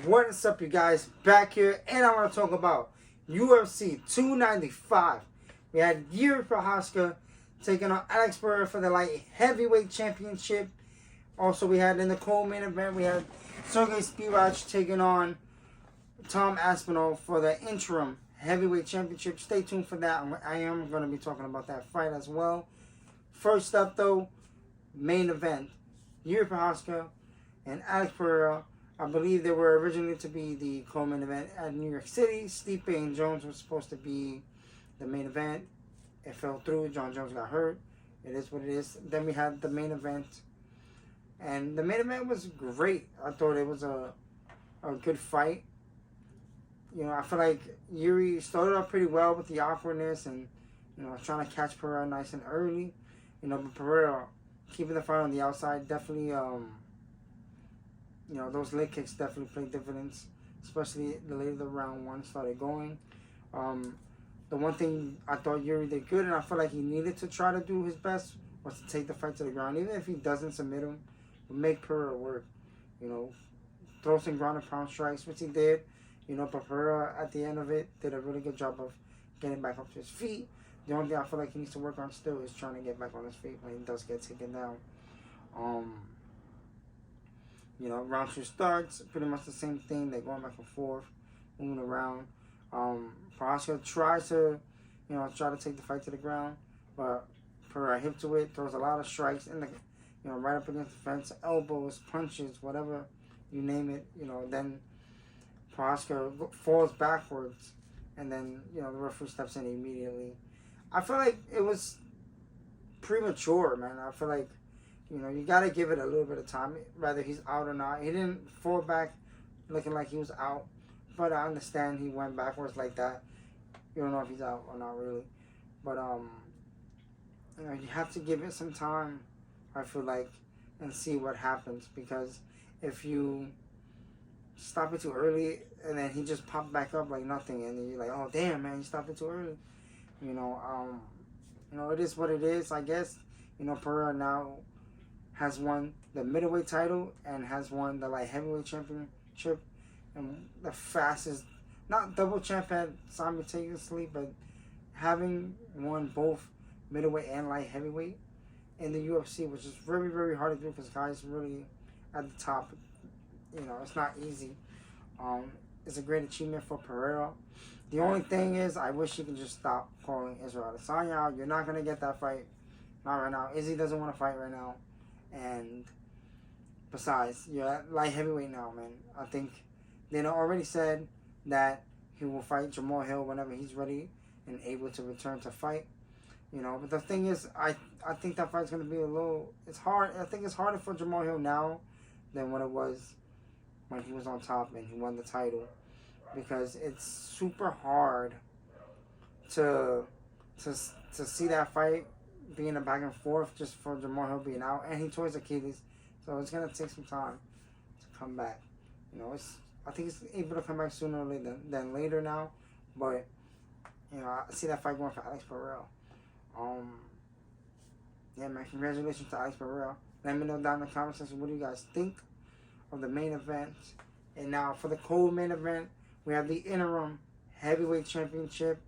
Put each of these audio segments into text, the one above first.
What's up, you guys? Back here, and I want to talk about UFC 295. We had Jiri Prochazka taking on Alex Pereira for the light heavyweight championship. Also, we had in the co-main event, we had Sergei taking on Tom Aspinall for the interim heavyweight championship. Stay tuned for that. I am going to be talking about that fight as well. First up, though, main event, Jiri Prochazka and Alex Pereira. I believe they were originally to be the co-main event at New York City. Stipe and Jones was supposed to be the main event. It fell through. John Jones got hurt. It is what it is. Then we had the main event. And the main event was great. I thought it was a good fight. You know, I feel like Jiri started off pretty well with the awkwardness and, you know, trying to catch Pereira nice and early. You know, but Pereira keeping the fight on the outside definitely, you know, those leg kicks definitely played dividends, especially the later the round one started going. The one thing I thought Jiri did good, and I feel like he needed to try to do his best, was to take the fight to the ground. Even if he doesn't submit him, make Pereira work. You know, throw some ground and pound strikes, which he did. You know, but Pereira, at the end of it, did a really good job of getting back up to his feet. The only thing I feel like he needs to work on still is trying to get back on his feet when he does get taken down. You know, round two starts, pretty much the same thing. They're going back and forth, moving around. Prochazka tries to, you know, try to take the fight to the ground, but Pereira hip to it, throws a lot of strikes in the, you know, right up against the fence, elbows, punches, whatever, you name it. You know, then Prochazka falls backwards, and then, you know, the referee steps in immediately. I feel like it was premature, man. I feel like, you know, you got to give it a little bit of time, whether he's out or not. He didn't fall back looking like he was out, but I understand he went backwards like that. You don't know if he's out or not, really. But, you know, you have to give it some time, I feel like, and see what happens. Because if you stop it too early and then he just popped back up like nothing, and then you're like, oh, damn, man, you stopped it too early. You know, it is what it is, I guess. You know, Pereira now has won the middleweight title and has won the light heavyweight championship, and the fastest, not double champion simultaneously, but having won both middleweight and light heavyweight in the UFC, which is very, very hard to do because guys really at the top, you know, it's not easy. It's a great achievement for Pereira. The only thing is, I wish he could just stop calling Israel Adesanya out. You're not going to get that fight. Not right now. Izzy doesn't want to fight right now. And besides, you're at light heavyweight now, man. I think they already said that he will fight Jamahal Hill whenever he's ready and able to return to fight. You know, but the thing is, I think that fight's going to be a little... It's hard. I think it's harder for Jamahal Hill now than what it was when he was on top and he won the title. Because it's super hard to see that fight being a back and forth just for Jamahal Hill being out, and he tore his Achilles, so it's gonna take some time to come back. You know, I think he's able to come back sooner than later now, but you know, I see that fight going for Alex Pereira. Yeah, man, congratulations to Alex Pereira. Let me know down in the comment section what do you guys think of the main event. And now for the co-main event, we have the interim heavyweight championship.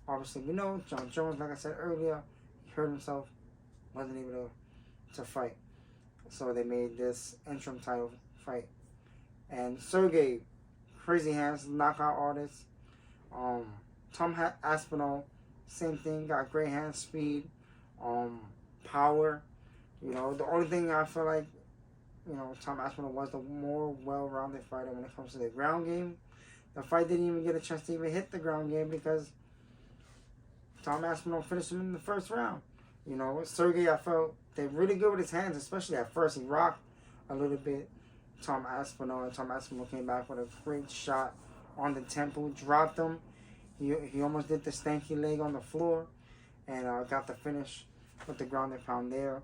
Obviously, we know John Jones, like I said earlier, he hurt himself, wasn't able to fight. So they made this interim title fight. And Sergei, crazy hands, knockout artist. Tom Aspinall, same thing, got great hand speed, power. You know, the only thing I feel like, you know, Tom Aspinall was the more well-rounded fighter when it comes to the ground game. The fight didn't even get a chance to even hit the ground game because Tom Aspinall finished him in the first round. You know, Sergei, I felt, did really good with his hands, especially at first. He rocked a little bit Tom Aspinall, and Tom Aspinall came back with a great shot on the temple, dropped him. He almost did the stanky leg on the floor and got the finish with the ground and pound there.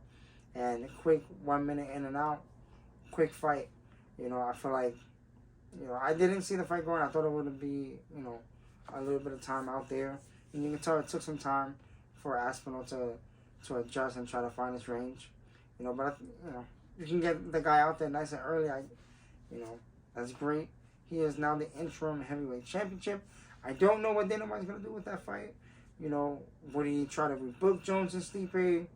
And a quick 1 minute in and out, quick fight. You know, I feel like, you know, I didn't see the fight going. I thought it would be, you know, a little bit of time out there. And you can tell it took some time for Aspinall to adjust and try to find his range. You know, but, you know, you can get the guy out there nice and early. You know, that's great. He is now the interim heavyweight championship. I don't know what Dana White's going to do with that fight. You know, would he try to rebook Jones and Stipe?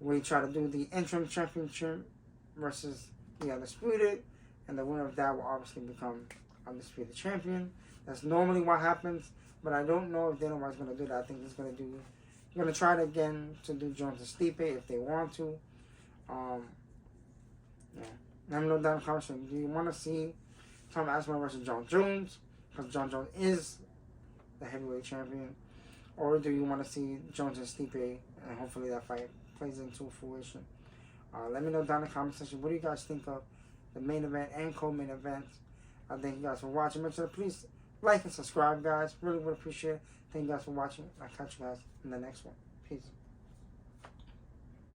Would he try to do the interim championship versus the undisputed? And the winner of that will obviously become undisputed champion. That's normally what happens. But I don't know if Dana White's going to do that. I think he's going to try it again to do Jones and Stipe if they want to. Yeah. Let me know down in the comments. Do you want to see Tom Aspinall versus John Jones? Because John Jones is the heavyweight champion. Or do you want to see Jones and Stipe, and hopefully that fight plays into fruition? Let me know down in the comment section. What do you guys think of the main event and co-main event? Thank you guys for watching. Make sure to please like and subscribe, guys. Really would appreciate it. Thank you guys for watching. I'll catch you guys in the next one. Peace.